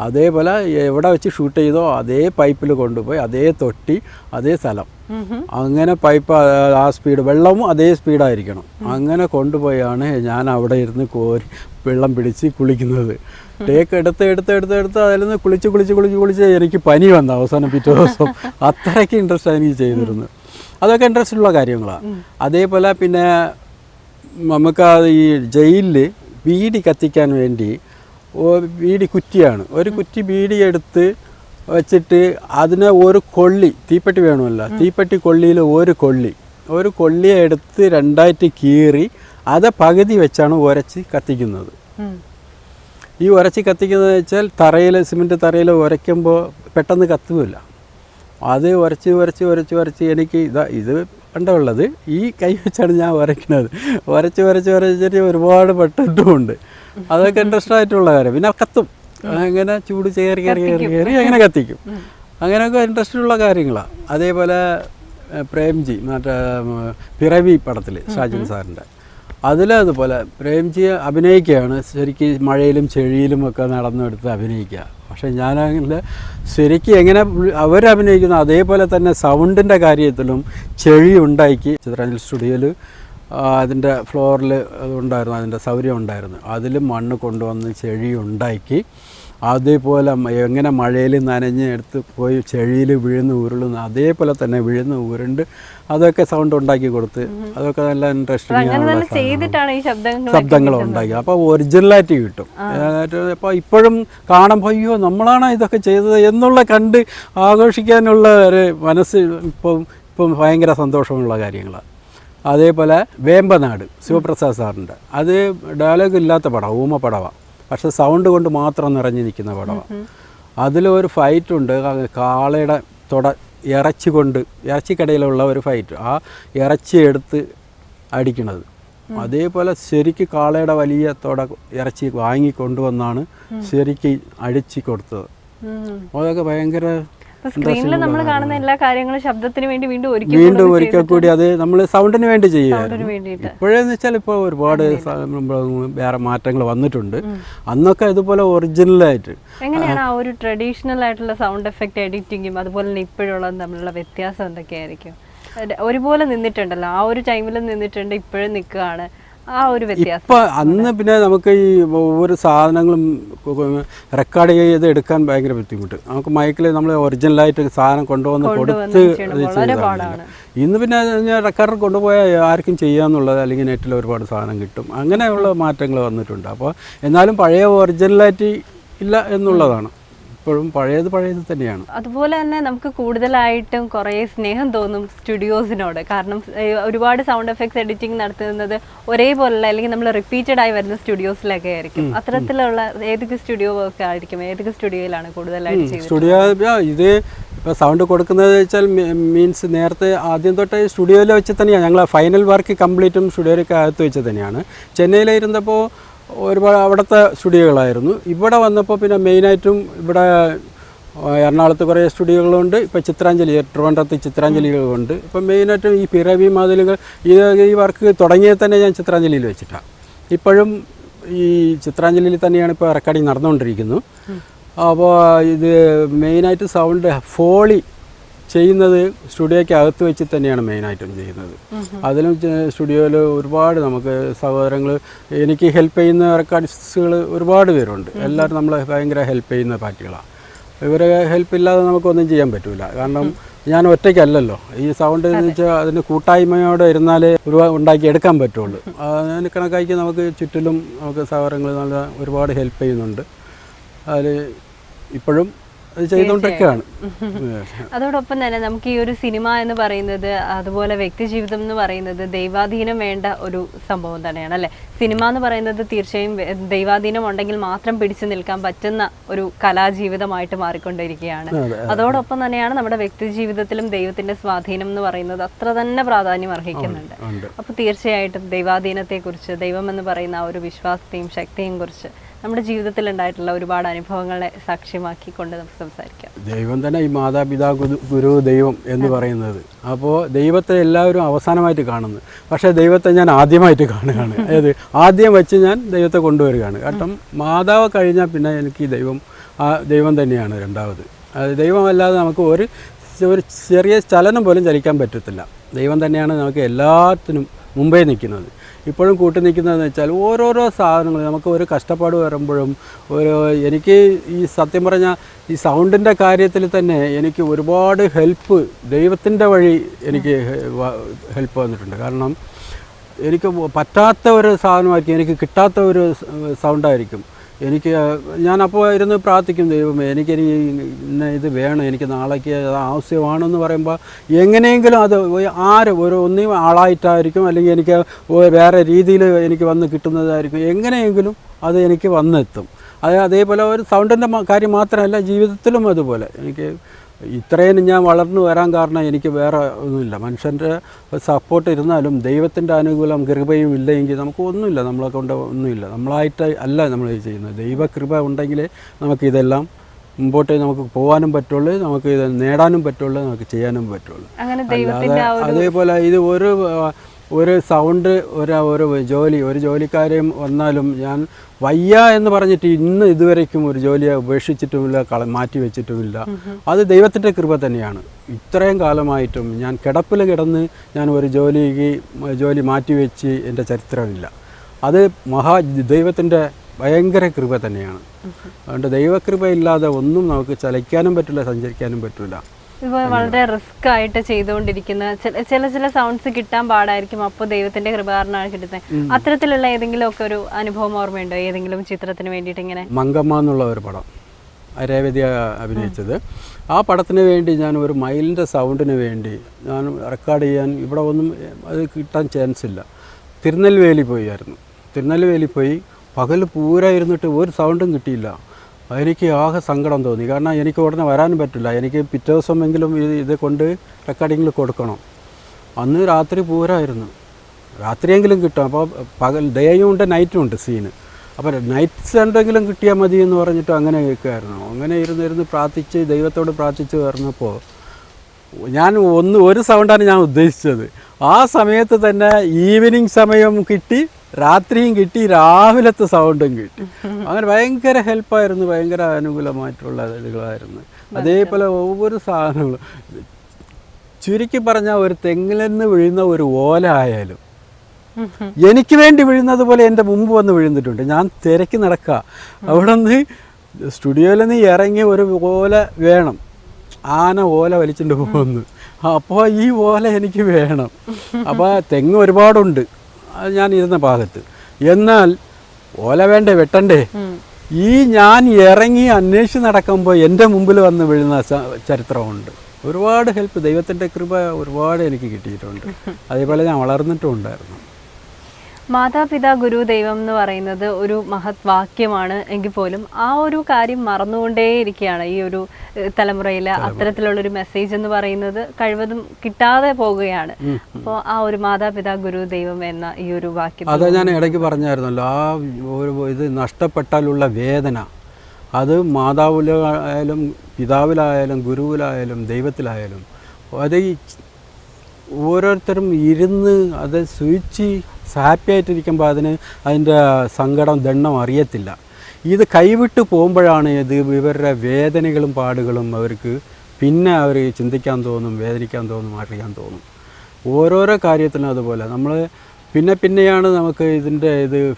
അതേപോലെ എവിടെ വെച്ച് ഷൂട്ട് ചെയ്തോ അതേ പൈപ്പിൽ കൊണ്ടുപോയി അതേ തൊട്ടി അതേ സ്ഥലം, അങ്ങനെ പൈപ്പ് ആ സ്പീഡ്, വെള്ളവും അതേ സ്പീഡായിരിക്കണം. അങ്ങനെ കൊണ്ടുപോയാണ് ഞാൻ അവിടെ ഇരുന്ന് കോരി വെള്ളം പിടിച്ച് കുളിക്കുന്നത്. ടേക്ക് എടുത്ത് അതിൽ നിന്ന് കുളിച്ച് എനിക്ക് പനി വന്നു അവസാനം പിറ്റേ ദിവസം. അത്രയ്ക്ക് ഇൻട്രസ്റ്റ് എനിക്ക് ചെയ്തിരുന്നു. അതൊക്കെ ഇൻട്രസ്റ്റ് ഉള്ള കാര്യങ്ങളാണ്. അതേപോലെ പിന്നെ നമുക്ക് ഈ ജയിലിൽ ബീഡി കത്തിക്കാൻ വേണ്ടി ബീഡി കുറ്റിയാണ്, ഒരു കുറ്റി ബീഡി എടുത്ത് വെച്ചിട്ട് അതിനെ ഒരു കൊള്ളി, തീപ്പെട്ടി വേണമല്ല, തീപ്പെട്ടി കൊള്ളിയിൽ ഒരു കൊള്ളിയെ എടുത്ത് രണ്ടായിട്ട് കീറി അത് പകുതി വെച്ചാണ് ഉരച്ച് കത്തിക്കുന്നത്. ഈ ഉരച്ച് കത്തിക്കുന്നത് വെച്ചാൽ തറയിൽ, സിമെൻറ്റ് തറയിൽ ഉരയ്ക്കുമ്പോൾ പെട്ടെന്ന് കത്തുമില്ല. അത് ഉരച്ച് എനിക്ക് ഇത് കണ്ടുള്ളത് ഈ കൈ വെച്ചാണ് ഞാൻ ഉരയ്ക്കുന്നത്. ഉരച്ചിട്ട് ഒരുപാട് പെട്ടിട്ടുമുണ്ട്. അതൊക്കെ ഇൻട്രസ്റ്റ് ആയിട്ടുള്ള കാര്യം. പിന്നെ കത്തും, അങ്ങനെ ചൂട് കയറി അങ്ങനെ കത്തിക്കും. അങ്ങനെയൊക്കെ ഇൻട്രസ്റ്റ് ഉള്ള കാര്യങ്ങളാണ്. അതേപോലെ പ്രേംജി, മറ്റേ പിറവി പടത്തിൽ ഷാജൻ സാറിൻ്റെ അതിലതുപോലെ പ്രേംജി അഭിനയിക്കുകയാണ്. ശരിക്കും മഴയിലും ചെളിയിലും ഒക്കെ നടന്നെടുത്ത് അഭിനയിക്കുക. പക്ഷേ ഞാനങ്ങനെ ശരിക്കും എങ്ങനെ അവരഭിനയിക്കുന്നു അതേപോലെ തന്നെ സൗണ്ടിൻ്റെ കാര്യത്തിലും ചെളി ഉണ്ടാക്കി ചിത്രാഞ്ജലി സ്റ്റുഡിയോയിൽ അതിൻ്റെ ഫ്ലോറിൽ അതുണ്ടായിരുന്നു, അതിൻ്റെ സൗകര്യം ഉണ്ടായിരുന്നു. അതിൽ മണ്ണ് കൊണ്ടുവന്ന് ചെളി ഉണ്ടാക്കി അതേപോലെ എങ്ങനെ മഴയിൽ നനഞ്ഞ് എടുത്ത് പോയി ചെളിയിൽ വീഴുന്ന ഉരുളുന്നു അതേപോലെ തന്നെ വീഴുന്ന ഉരുണ്ട് അതൊക്കെ സൗണ്ട് ഉണ്ടാക്കി കൊടുത്ത് അതൊക്കെ നല്ല ഇൻട്രസ്റ്റിംഗ് ശബ്ദങ്ങൾ ഉണ്ടാക്കി. അപ്പോൾ ഒറിജിനലായിട്ട് കിട്ടും. അപ്പോൾ ഇപ്പോഴും കാണുമ്പോൾ അയ്യോ നമ്മളാണ് ഇതൊക്കെ ചെയ്തത് എന്നുള്ള കണ്ട് ആഘോഷിക്കാനുള്ള ഒരു മനസ്സ് ഇപ്പം ഭയങ്കര സന്തോഷമുള്ള കാര്യങ്ങളാണ്. അതേപോലെ വേമ്പനാട് ശിവപ്രസാദ് സാറിൻ്റെ അത് ഡയലോഗ് ഇല്ലാത്ത പടം, ഊമ പടമാണ്, പക്ഷെ സൗണ്ട് കൊണ്ട് മാത്രം നിറഞ്ഞു നിൽക്കുന്ന പടമാണ്. അതിലൊരു ഫൈറ്റുണ്ട്, കാളയുടെ ഇറച്ചിക്കടയിലുള്ള ഒരു ഫൈറ്റ്, ആ ഇറച്ചി എടുത്ത് അടിക്കണത്. അതേപോലെ ശരിക്ക് കാളയുടെ വലിയ ഇറച്ചി വാങ്ങിക്കൊണ്ടുവന്നാണ് ശരിക്ക് അടിച്ചു കൊടുത്തത്. അതൊക്കെ ഭയങ്കര സ്ക്രീനിൽ നമ്മൾ കാണുന്ന എല്ലാ കാര്യങ്ങളും ശബ്ദത്തിന് വേണ്ടി വീണ്ടും ഒരിക്കൽ കൂടി അത് നമ്മൾ സൗണ്ടിന് വേണ്ടി ചെയ്യുക. ഇപ്പോഴെന്ന് വെച്ചാൽ ഇപ്പോൾ ഒരുപാട് വേറെ മാറ്റങ്ങൾ വന്നിട്ടുണ്ട്. അന്നൊക്കെ ഇതുപോലെ ഒറിജിനലായിട്ട്. എങ്ങനെയാണ് ആ ഒരു ട്രഡീഷണൽ ആയിട്ടുള്ള സൗണ്ട് എഫക്റ്റ് എഡിറ്റിങ്ങും അതുപോലെ തന്നെ ഇപ്പോഴുള്ളതും തമ്മിലുള്ള വ്യത്യാസം എന്തൊക്കെയായിരിക്കും? ഒരുപോലെ നിന്നിട്ടുണ്ടല്ലോ, ആ ഒരു ടൈമിൽ നിന്നിട്ടുണ്ട്, ഇപ്പോഴും നിൽക്കുകയാണ്, ആ ഒരു വ്യത്യാസം. ഇപ്പം അന്ന് പിന്നെ നമുക്ക് ഈ ഒவ்வொரு സാധനങ്ങളും റെക്കോർഡ് ചെയ്ത് എടുക്കാൻ ഭയങ്കര ബുദ്ധിമുട്ട്. നമുക്ക് മൈക്കിൽ നമ്മൾ ഒറിജിനലായിട്ട് സാധനം കൊണ്ടുവന്ന് കൊടുത്ത് ഇന്ന് പിന്നെ റെക്കോർഡർ കൊണ്ടുപോയാൽ ആർക്കും ചെയ്യാന്നുള്ളത്, അല്ലെങ്കിൽ നെറ്റിൽ ഒരുപാട് സാധനം കിട്ടും. അങ്ങനെയുള്ള മാറ്റങ്ങൾ വന്നിട്ടുണ്ട്. അപ്പോൾ എന്നാലും പഴയ ഒറിജിനലായിട്ട് ഇല്ല എന്നുള്ളതാണ്. ഇപ്പോഴും പഴയത് തന്നെയാണ്. അതുപോലെ തന്നെ നമുക്ക് കൂടുതലായിട്ടും കുറേ സ്നേഹം തോന്നും സ്റ്റുഡിയോസിനോട്. കാരണം ഒരുപാട് സൗണ്ട് എഫക്ട്സ് എഡിറ്റിംഗ് നടത്തുന്നത് ഒരേപോലുള്ള അല്ലെങ്കിൽ നമ്മൾ റിപ്പീറ്റഡ് ആയി വരുന്ന സ്റ്റുഡിയോസിലൊക്കെ ആയിരിക്കും. അത്തരത്തിലുള്ള ഏതൊക്കെ സ്റ്റുഡിയോ വർക്ക് ആയിരിക്കും, ഏതൊക്കെ സ്റ്റുഡിയോയിലാണ് കൂടുതലായിട്ട് ചെയ്യുന്നത്? സ്റ്റുഡിയോ ഇത് ഇപ്പോൾ സൗണ്ട് കൊടുക്കുന്നത് വെച്ചാൽ മീൻസ് നേരത്തെ ആദ്യം തൊട്ട് സ്റ്റുഡിയോയിൽ വെച്ച് തന്നെയാണ് ഞങ്ങൾ ഫൈനൽ വർക്ക് കംപ്ലീറ്റും സ്റ്റുഡിയോയിലൊക്കെ അകത്ത് വെച്ച് തന്നെയാണ്. ചെന്നൈയിലിരുന്നപ്പോൾ ഒരുപാട് അവിടുത്തെ സ്റ്റുഡിയോകളായിരുന്നു. ഇവിടെ വന്നപ്പോൾ പിന്നെ മെയിനായിട്ടും ഇവിടെ എറണാകുളത്ത് കുറേ സ്റ്റുഡിയോകളുണ്ട്. ഇപ്പോൾ ചിത്രാഞ്ജലി, ട്രിവാൻഡ്രത്ത് ചിത്രാഞ്ജലികളുണ്ട്. ഇപ്പം മെയിനായിട്ടും ഈ പിറവി മതിലുകൾ ഈ വർക്ക് തുടങ്ങിയത് തന്നെ ഞാൻ ചിത്രാഞ്ജലിയിൽ വെച്ചിട്ടാണ്. ഇപ്പോഴും ഈ ചിത്രാഞ്ജലിയിൽ തന്നെയാണ് ഇപ്പോൾ റെക്കോർഡിങ് നടന്നുകൊണ്ടിരിക്കുന്നു. അപ്പോൾ ഇത് മെയിനായിട്ട് സൗണ്ട് ഫോളി ചെയ്യുന്നത് സ്റ്റുഡിയോയ്ക്ക് അകത്ത് വെച്ച് തന്നെയാണ് മെയിനായിട്ടും ചെയ്യുന്നത്. അതിലും സ്റ്റുഡിയോയിൽ ഒരുപാട് നമുക്ക് സഹോദരങ്ങൾ എനിക്ക് ഹെൽപ്പ് ചെയ്യുന്ന റെക്കോർഡിസ്റ്റുകൾ ഒരുപാട് പേരുണ്ട്. എല്ലാവരും നമ്മളെ ഭയങ്കര ഹെൽപ്പ് ചെയ്യുന്ന പാർട്ടികളാണ്. ഇവരെ ഹെൽപ്പില്ലാതെ നമുക്കൊന്നും ചെയ്യാൻ പറ്റില്ല. കാരണം ഞാൻ ഒറ്റയ്ക്കല്ലല്ലോ. ഈ സൗണ്ട് എന്ന് വെച്ചാൽ അതിന് കൂട്ടായ്മയോടെ ഇരുന്നാലേ ഉണ്ടാക്കി എടുക്കാൻ പറ്റുള്ളൂ. അതിന് കണക്കാക്കി നമുക്ക് ചുറ്റിലും നമുക്ക് സഹോദരങ്ങൾ നല്ല ഒരുപാട് ഹെൽപ്പ് ചെയ്യുന്നുണ്ട്. അതിൽ ഇപ്പോഴും അത് ചെയ്തുകൊണ്ടൊക്കെയാണ്. അതോടൊപ്പം തന്നെ നമുക്ക് ഈ ഒരു സിനിമ എന്ന് പറയുന്നത്, അതുപോലെ വ്യക്തി ജീവിതം എന്ന് പറയുന്നത് ദൈവാധീനം വേണ്ട ഒരു സംഭവം തന്നെയാണ് അല്ലേ? സിനിമ എന്ന് പറയുന്നത് തീർച്ചയായും ദൈവാധീനം ഉണ്ടെങ്കിൽ മാത്രം പിടിച്ചു നിൽക്കാൻ പറ്റുന്ന ഒരു കലാജീവിതമായിട്ട് മാറിക്കൊണ്ടിരിക്കുകയാണ്. അതോടൊപ്പം തന്നെയാണ് നമ്മുടെ വ്യക്തി ജീവിതത്തിലും ദൈവത്തിന്റെ സ്വാധീനം എന്ന് പറയുന്നത് അത്ര തന്നെ പ്രാധാന്യം അർഹിക്കുന്നുണ്ട്. അപ്പൊ തീർച്ചയായിട്ടും ദൈവാധീനത്തെക്കുറിച്ച്, ദൈവം എന്ന് പറയുന്ന ആ ഒരു വിശ്വാസത്തെയും ശക്തിയെയും കുറിച്ച് നമ്മുടെ ജീവിതത്തിൽ ഉണ്ടായിട്ടുള്ള ഒരുപാട് അനുഭവങ്ങളെ സാക്ഷ്യമാക്കിക്കൊണ്ട് നമുക്ക് സംസാരിക്കാം. ദൈവം തന്നെ ഈ മാതാപിതാ ഗുരു ദൈവം എന്ന് പറയുന്നത്. അപ്പോൾ ദൈവത്തെ എല്ലാവരും അവസാനമായിട്ട് കാണുന്നു, പക്ഷേ ദൈവത്തെ ഞാൻ ആദ്യമായിട്ട് കാണുകയാണ്. അതായത് ആദ്യം വെച്ച് ഞാൻ ദൈവത്തെ കൊണ്ടുവരികയാണ്. കാരണം മാതാവ് കഴിഞ്ഞാൽ പിന്നെ എനിക്ക് ഈ ദൈവം തന്നെയാണ് രണ്ടാമത്. അത് ദൈവമല്ലാതെ നമുക്ക് ഒരു ചെറിയ ചലനം പോലും ചലിക്കാൻ പറ്റത്തില്ല. ദൈവം തന്നെയാണ് നമുക്ക് എല്ലാത്തിനും മുമ്പേ നിൽക്കുന്നത്. ഇപ്പോഴും കൂട്ടി നിൽക്കുന്നതെന്ന് വെച്ചാൽ ഓരോരോ സാധനങ്ങൾ നമുക്ക് ഒരു കഷ്ടപ്പാട് വരുമ്പോഴും എനിക്ക് ഈ സത്യം പറഞ്ഞാൽ ഈ സൗണ്ടിൻ്റെ കാര്യത്തിൽ തന്നെ എനിക്ക് ഒരുപാട് ഹെൽപ്പ് ദൈവത്തിൻ്റെ വഴി എനിക്ക് ഹെൽപ്പ് വന്നിട്ടുണ്ട്. കാരണം എനിക്ക് പറ്റാത്ത ഒരു സാധനമായിരിക്കും, എനിക്ക് കിട്ടാത്ത ഒരു സൗണ്ടായിരിക്കും. ഞാനപ്പോൾ ഇരുന്ന് പ്രാർത്ഥിക്കും, ദൈവമേ എനിക്കിനി ഇത് വേണം, എനിക്ക് നാളേക്ക് അത് ആവശ്യമാണെന്ന് പറയുമ്പോൾ എങ്ങനെയെങ്കിലും അത് ഒന്നും ആളായിട്ടായിരിക്കും, അല്ലെങ്കിൽ എനിക്ക് വേറെ രീതിയിൽ എനിക്ക് വന്ന് കിട്ടുന്നതായിരിക്കും, എങ്ങനെയെങ്കിലും അത് എനിക്ക് വന്നെത്തും. അതേപോലെ ഒരു സൗണ്ടിൻ്റെ കാര്യം മാത്രമല്ല, ജീവിതത്തിലും അതുപോലെ എനിക്ക് ഇത്രയും ഞാൻ വളർന്നു വരാൻ കാരണം എനിക്ക് വേറെ ഒന്നുമില്ല. മനുഷ്യൻ്റെ സപ്പോർട്ട് ഇരുന്നാലും ദൈവത്തിൻ്റെ അനുകൂലം കൃപയും ഇല്ലെങ്കിൽ നമുക്ക് ഒന്നുമില്ല, നമ്മളെ കൊണ്ട് ഒന്നുമില്ല. നമ്മളായിട്ട് അല്ല നമ്മൾ ചെയ്യുന്നത്. ദൈവകൃപ ഉണ്ടെങ്കിലേ നമുക്കിതെല്ലാം മുമ്പോട്ട് നമുക്ക് പോകാനും പറ്റുള്ളൂ, നമുക്ക് ഇത് നേടാനും പറ്റുള്ളൂ, നമുക്ക് ചെയ്യാനും പറ്റുള്ളൂ. അതേപോലെ ഇത് ഒരു സൗണ്ട് ഒരു ജോലിക്കാരെയും വന്നാലും ഞാൻ വയ്യ എന്ന് പറഞ്ഞിട്ട് ഇതുവരേക്കും ഒരു ജോലിയെ ഉപേക്ഷിച്ചിട്ടുമില്ല, മാറ്റി വെച്ചിട്ടുമില്ല. അത് ദൈവത്തിൻ്റെ കൃപ തന്നെയാണ്. ഇത്രയും കാലമായിട്ടും ഞാൻ കിടപ്പിൽ കിടന്ന് ഞാൻ ഒരു ജോലി മാറ്റിവെച്ച് എൻ്റെ ചരിത്രമില്ല. അത് ദൈവത്തിൻ്റെ ഭയങ്കര കൃപ തന്നെയാണ്. അതുകൊണ്ട് ദൈവകൃപ ഇല്ലാതെ ഒന്നും നമുക്ക് ചലിക്കാനും പറ്റില്ല, സഞ്ചരിക്കാനും പറ്റില്ല. ഇപ്പോൾ വളരെ റിസ്ക് ആയിട്ട് ചെയ്തുകൊണ്ടിരിക്കുന്ന ചില സൗണ്ട്സ് കിട്ടാൻ പാടായിരിക്കും, അപ്പോൾ ദൈവത്തിന്റെ കൃപ കാരണമാണ് കിട്ടുന്നത്. അത്തരത്തിലുള്ള ഏതെങ്കിലും ഒക്കെ ഒരു അനുഭവം ഓർമ്മയുണ്ടോ? ഏതെങ്കിലും ചിത്രത്തിന് വേണ്ടിയിട്ട് ഇങ്ങനെ? മങ്കമ്മ എന്നുള്ള ഒരു പടം രേവതി അഭിനയിച്ചത്. ആ പടത്തിന് വേണ്ടി ഞാൻ ഒരു മയിലിൻ്റെ സൗണ്ടിന് വേണ്ടി ഞാൻ റെക്കോർഡ് ചെയ്യാൻ ഇവിടെ ഒന്നും അത് കിട്ടാൻ ചാൻസ് ഇല്ല. തിരുനെൽവേലി പോയി പകൽ പൂരം ഇരുന്നിട്ട് ഒരു സൗണ്ടും കിട്ടിയില്ല. എനിക്ക് ആകെ സങ്കടം തോന്നി. കാരണം എനിക്ക് ഉടനെ വരാനും പറ്റില്ല, എനിക്ക് പിറ്റേ ദിവസമെങ്കിലും ഇത് കൊണ്ട് റെക്കോർഡിങ്ങിൽ കൊടുക്കണം. അന്ന് രാത്രി പൂരമായിരുന്നു, രാത്രിയെങ്കിലും കിട്ടും. അപ്പോൾ ഡേയും ഉണ്ട് നൈറ്റും ഉണ്ട് സീന്. അപ്പോൾ നൈറ്റ്സ് എന്തെങ്കിലും കിട്ടിയാൽ മതി എന്ന് പറഞ്ഞിട്ട് അങ്ങനെ കേൾക്കുമായിരുന്നു. അങ്ങനെ ഇരുന്ന് പ്രാർത്ഥിച്ച് ദൈവത്തോട് പ്രാർത്ഥിച്ച് വരുന്നപ്പോൾ ഞാൻ ഒരു സൗണ്ടാണ് ഞാൻ ഉദ്ദേശിച്ചത്. ആ സമയത്ത് തന്നെ ഈവനിങ് സമയം കിട്ടി, രാത്രിയും കിട്ടി, രാവിലത്തെ സൗണ്ടും കിട്ടി. അങ്ങനെ ഭയങ്കര ഹെൽപ്പായിരുന്നു, ഭയങ്കര അനുകൂലമായിട്ടുള്ള ഇതുകളായിരുന്നു. അതേപോലെ ഒவ்வொரு സാധനങ്ങളും ചുരുക്കി പറഞ്ഞാൽ ഒരു തെങ്ങിൽ നിന്ന് വീഴുന്ന ഒരു ഓല ആയാലും എനിക്ക് വേണ്ടി വീഴുന്നത് പോലെ എൻ്റെ മുമ്പ് വന്ന് വീഴുന്നിട്ടുണ്ട്. ഞാൻ തിരക്കി നടക്കുക, അവിടെ നിന്ന് സ്റ്റുഡിയോയിൽ നിന്ന് ഇറങ്ങി ഒരു ഓല വേണം, ആന ഓല വലിച്ചിട്ട് പോകുന്നു. അപ്പോൾ ഈ ഓല എനിക്ക് വേണം. അപ്പോൾ തെങ്ങ് ഒരുപാടുണ്ട് ഞാൻ ഇരുന്ന ഭാഗത്ത്, എന്നാൽ ഓല വേണ്ടേ, വെട്ടണ്ടേ. ഞാൻ ഇറങ്ങി അന്വേഷിച്ച് നടക്കുമ്പോൾ എൻ്റെ മുമ്പിൽ വന്ന് വീഴുന്ന ചരിത്രമുണ്ട്. ഒരുപാട് ഹെൽപ്പ്, ദൈവത്തിൻ്റെ കൃപ ഒരുപാട് എനിക്ക് കിട്ടിയിട്ടുണ്ട്. അതേപോലെ ഞാൻ വളർന്നിട്ടും ഉണ്ടായിരുന്നു. മാതാപിതാ ഗുരു ദൈവം എന്ന് പറയുന്നത് ഒരു മഹത് വാക്യമാണ് എങ്കിൽ പോലും ആ ഒരു കാര്യം മറന്നുകൊണ്ടേയിരിക്കുകയാണ് ഈ ഒരു തലമുറയിൽ. അത്തരത്തിലുള്ളൊരു മെസ്സേജ് എന്ന് പറയുന്നത് കഴിവതും കിട്ടാതെ പോവുകയാണ്. അപ്പോൾ ആ ഒരു മാതാപിതാ ഗുരു ദൈവം എന്ന ഈ ഒരു വാക്യം, അത് ഞാൻ ഇടയ്ക്ക് പറഞ്ഞായിരുന്നല്ലോ, ഇത് നഷ്ടപ്പെട്ടാലുള്ള വേദന അത് മാതാവിലായാലും പിതാവിലായാലും ഗുരുവിലായാലും ദൈവത്തിലായാലും അത് ഓരോരുത്തരും ഇരുന്ന് അത് സൂചിച്ച് ഹാപ്പി ആയിട്ടിരിക്കുമ്പോൾ അതിൻ്റെ സങ്കടം ദണ്ണം അറിയത്തില്ല. ഇത് കൈവിട്ട് പോകുമ്പോഴാണ് ഇവരുടെ വേദനകളും പാടുകളും അവർക്ക് പിന്നെ അവർ ചിന്തിക്കാൻ തോന്നും, വേദനിക്കാൻ തോന്നും, അറിയാൻ തോന്നും. ഓരോരോ കാര്യത്തിനും അതുപോലെ നമ്മൾ പിന്നെയാണ് നമുക്ക് ഇതിൻ്റെ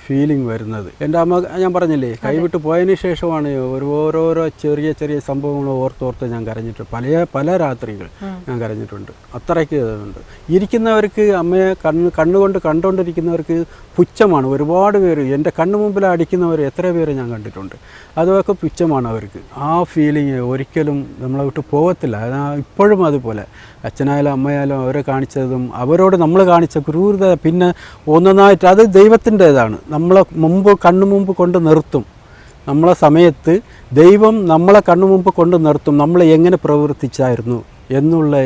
ഫീലിംഗ് വരുന്നത്. എൻ്റെ അമ്മ ഞാൻ പറഞ്ഞില്ലേ കൈവിട്ട് പോയതിന് ശേഷമാണ് ഓരോരോ ചെറിയ സംഭവങ്ങൾ ഓർത്തോർത്ത് ഞാൻ കരഞ്ഞിട്ടുണ്ട്. പല രാത്രികൾ ഞാൻ കരഞ്ഞിട്ടുണ്ട്. അത്രയ്ക്ക് ഇതുണ്ട്. ഇരിക്കുന്നവർക്ക് അമ്മയെ കണ്ണുകൊണ്ട് കണ്ടുകൊണ്ടിരിക്കുന്നവർക്ക് പുച്ഛമാണ്. ഒരുപാട് പേര് എൻ്റെ കണ്ണു മുമ്പിൽ അടിക്കുന്നവർ എത്ര പേര് ഞാൻ കണ്ടിട്ടുണ്ട്. അതൊക്കെ പുച്ഛമാണ് അവർക്ക്. ആ ഫീലിംഗ് ഒരിക്കലും നമ്മളെ വിട്ട് പോകത്തില്ല. ഇപ്പോഴും അതുപോലെ അച്ഛനായാലും അമ്മയായാലും അവരെ കാണിച്ചതും അവരോട് നമ്മൾ കാണിച്ച ക്രൂരത പിന്നെ ഒന്നൊന്നായിട്ട് അത് ദൈവത്തിൻ്റേതാണ്. നമ്മളെ കണ്ണു മുമ്പ് കൊണ്ട് നിർത്തും. നമ്മളെ സമയത്ത് ദൈവം നമ്മളെ കണ്ണു മുമ്പ് കൊണ്ട് നിർത്തും. നമ്മൾ എങ്ങനെ പ്രവർത്തിച്ചായിരുന്നു എന്നുള്ള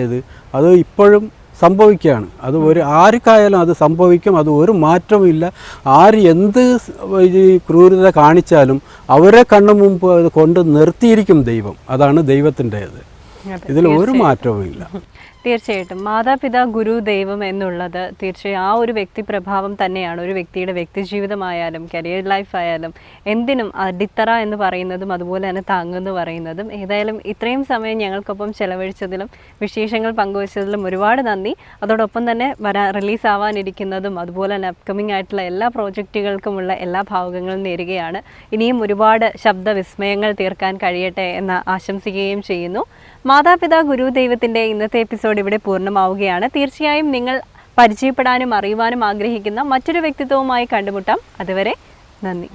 അത് ഇപ്പോഴും സംഭവിക്കുകയാണ്. അത് ആർക്കായാലും അത് സംഭവിക്കും. അത് ഒരു മാറ്റവും ഇല്ല. ആര് എന്ത് ക്രൂരത കാണിച്ചാലും അവരെ കണ്ണു മുമ്പ് അത് കൊണ്ട് നിർത്തിയിരിക്കും ദൈവം. അതാണ് ദൈവത്തിൻ്റേത്. ഇതിൽ ഒരു മാറ്റവും ഇല്ല. തീർച്ചയായിട്ടും മാതാപിതാ ഗുരു ദൈവം എന്നുള്ളത് തീർച്ചയായും ആ ഒരു വ്യക്തി പ്രഭാവം തന്നെയാണ് ഒരു വ്യക്തിയുടെ വ്യക്തിജീവിതമായാലും കരിയർ ലൈഫ് ആയാലും എന്തിനും അടിത്തറ എന്ന് പറയുന്നതും അതുപോലെ തന്നെ താങ്ങെന്ന് പറയുന്നതും. ഏതായാലും ഇത്രയും സമയം ഞങ്ങൾക്കൊപ്പം ചെലവഴിച്ചതിലും വിശേഷങ്ങൾ പങ്കുവച്ചതിലും ഒരുപാട് നന്ദി. അതോടൊപ്പം തന്നെ റിലീസ് ആവാനിരിക്കുന്നതും അതുപോലെ തന്നെ അപ്കമിങ് ആയിട്ടുള്ള എല്ലാ പ്രോജക്റ്റുകൾക്കുമുള്ള എല്ലാ ഭാവുകങ്ങളും നേരുകയാണ്. ഇനിയും ഒരുപാട് ശബ്ദവിസ്മയങ്ങൾ തീർക്കാൻ കഴിയട്ടെ എന്ന് ആശംസിക്കുകയും ചെയ്യുന്നു. മാതാപിതാ ഗുരു ദൈവത്തിൻ്റെ ഇന്നത്തെ എപ്പിസോഡ് ഇവിടെ പൂർണ്ണമാവുകയാണ്. തീർച്ചയായും നിങ്ങൾ പരിചയപ്പെടാനും അറിയുവാനും ആഗ്രഹിക്കുന്ന മറ്റൊരു വ്യക്തിത്വവുമായി കണ്ടുമുട്ടാം. അതുവരെ നന്ദി.